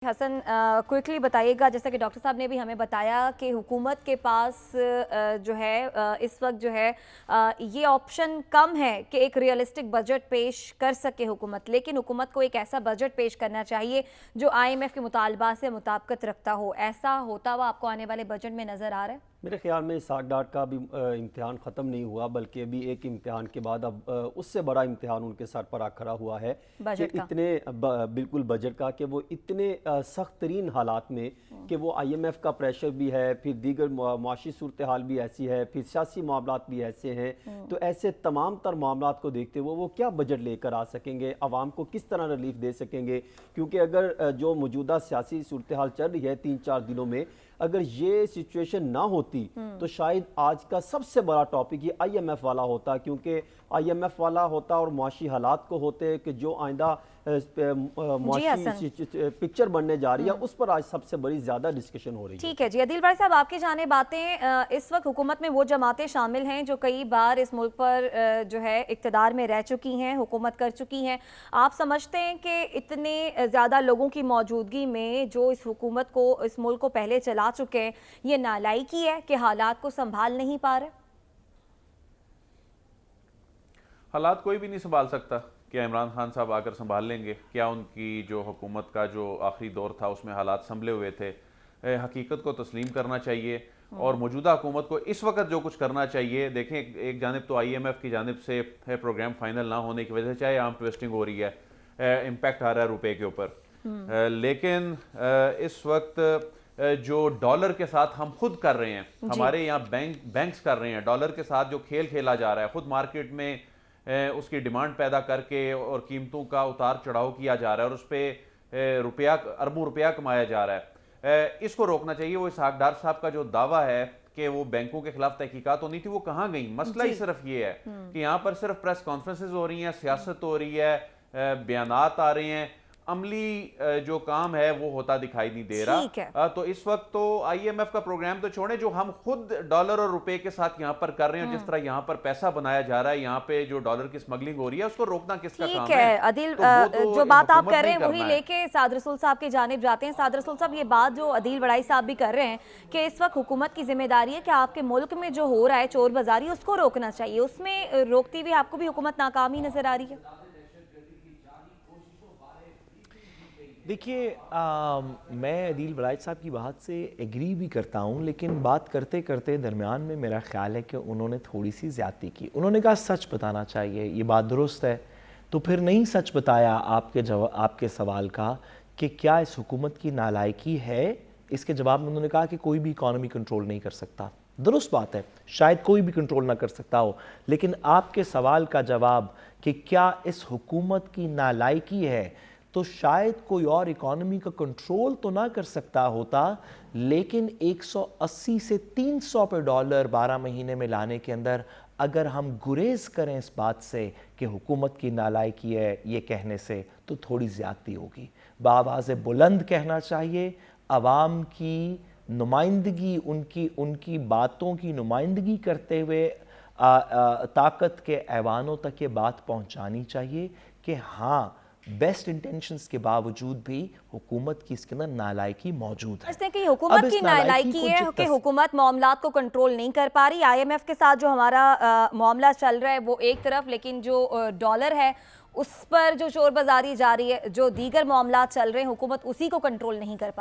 Hasan, quickly बताइएगा, जैसा कि डॉक्टर साहब ने भी हमें बताया कि हुकूमत के पास जो है इस वक्त जो है ये ऑप्शन कम है कि एक रियलिस्टिक बजट पेश कर सके हुकूमत, लेकिन हुकूमत को एक ऐसा बजट पेश करना चाहिए जो आईएमएफ के मुतालबा से मुताबिकत रखता हो। ऐसा होता हुआ आपको आने वाले बजट में नज़र आ रहा है? मेरे ख्याल में इसहाक डार का भी इम्तिहान ख़त्म नहीं हुआ, बल्कि अभी एक इम्तिहान के बाद अब उससे बड़ा इम्तिहान उनके सर पर आ खड़ा हुआ है कि इतने बिल्कुल बजट का कि वो इतने सख्त तरीन हालात में कि वो IMF का प्रेशर भी है, फिर दीगर मुआशी सूरत हाल भी ऐसी है, फिर सियासी मामलात भी ऐसे हैं। तो ऐसे तमाम तर मामलात को देखते हुए वो क्या बजट लेकर आ सकेंगे, आवाम को किस तरह रिलीफ दे सकेंगे? क्योंकि अगर जो मौजूदा सियासी सूरत हाल चल रही है 3-4 दिनों में, अगर ये सिचुएशन ना होती तो शायद आज का सबसे बड़ा टॉपिक ये IMF वाला होता, क्योंकि IMF वाला होता और मुआशी हालात को होते कि जो आइंदा मुआशी पिक्चर बनने जा रही है उस पर आज सबसे बड़ी ज्यादा डिस्कशन हो रही है। ठीक है जी, अदील भाई साहब, आपकी जाने बातें, इस वक्त हुकूमत में वो जमातें शामिल हैं जो कई बार इस मुल्क पर जो है इक़्तिदार में रह चुकी हैं, हुकूमत कर चुकी हैं। आप समझते हैं कि इतने ज़्यादा लोगों की मौजूदगी में जो इस हुकूमत को, इस मुल्क को पहले चला चुके हैं, ये नालायकी है कि हालात को संभाल नहीं पा रहे? हालात कोई भी नहीं संभाल सकता। क्या इमरान खान साहब आकर संभाल लेंगे? क्या उनकी जो हुकूमत का जो आखिरी दौर था उसमें हालात संभले हुए थे? हकीकत को तस्लीम करना चाहिए और मौजूदा हुकूमत को इस वक्त जो कुछ करना चाहिए, देखें एक जानिब तो IMF की जानिब से प्रोग्राम फाइनल ना होने की वजह से चाहे आर्म ट्विस्टिंग हो रही है, इम्पैक्ट आ रहा है रुपए के ऊपर, लेकिन इस वक्त जो डॉलर के साथ हम खुद कर रहे हैं, हमारे यहाँ बैंक्स कर रहे हैं, डॉलर के साथ जो खेल खेला जा रहा है, खुद मार्केट में उसकी डिमांड पैदा करके और कीमतों का उतार चढ़ाव किया जा रहा है और उस पर रुपया, अरबों रुपया कमाया जा रहा है। इसको रोकना चाहिए। वो इसहाक डार साहब का जो दावा है कि वो बैंकों के खिलाफ तहकीकात होनी थी, वो कहाँ गई? मसला ही सिर्फ ये है कि यहाँ पर सिर्फ प्रेस कॉन्फ्रेंसेज हो रही हैं, सियासत हो रही है, बयानात आ रहे हैं, अमली जो काम है वो होता दिखाई नहीं दे रहा। तो इस वक्त तो IMF का प्रोग्राम तो छोड़े, जो हम खुद डॉलर और रुपए के साथ यहाँ पर कर रहे हैं, जिस तरह यहाँ पर पैसा बनाया जा रहा है, यहाँ पे जो डॉलर की स्मगलिंग हो रही है, उसको रोकना किसका काम है? अदील, जो बात आप कर रहे हैं वही लेके साद रसूल साहब की जानिब जाते हैं। साद रसूल साहब, ये बात जो अदील बड़ाई साहब भी कर रहे हैं कि इस वक्त हुकूमत की जिम्मेदारी है कि आपके मुल्क में जो हो रहा है चोर बाजारी, उसको रोकना चाहिए, उसमें रोकती हुई आपको भी हुकूमत नाकामी नजर आ रही है? देखिए, मैं अदील बड़ाई साहब की बात से एग्री भी करता हूँ, लेकिन बात करते करते दरमियान में मेरा ख्याल है कि उन्होंने थोड़ी सी ज़्यादती की। उन्होंने कहा सच बताना चाहिए, ये बात दुरुस्त है, तो फिर नहीं सच बताया आपके सवाल का कि क्या इस हुकूमत की नालायकी है। इसके जवाब में उन्होंने कहा कि कोई भी इकॉनमी कंट्रोल नहीं कर सकता। दुरुस्त बात है, शायद कोई भी कंट्रोल ना कर सकता हो, लेकिन आपके सवाल का जवाब कि क्या इस हुकूमत की नालायकी है, तो शायद कोई और इकॉनमी का कंट्रोल तो ना कर सकता होता, लेकिन 180 से 300 पे डॉलर 12 महीने में लाने के अंदर अगर हम गुरेज करें इस बात से कि हुकूमत की नालायकी है ये कहने से, तो थोड़ी ज़्यादती होगी। बावाज़ बुलंद कहना चाहिए, आवाम की नुमाइंदगी, उनकी बातों की नुमाइंदगी करते हुए ताकत के ऐवानों तक ये बात पहुँचानी चाहिए कि हाँ, बेस्ट इंटेंशंस के बावजूद भी हुकूमत की इसके अंदर नालायकी मौजूद है। कि हुकूमत की नालायकी है कि हुकूमत मामलात को कंट्रोल नहीं कर पा रही। IMF के साथ जो हमारा मामला चल रहा है वो एक तरफ, लेकिन जो डॉलर है उस पर जो चोर बाजारी जारी है, जो दीगर मामलात चल रहे हैं, हुकूमत उसी को कंट्रोल नहीं कर पा रही।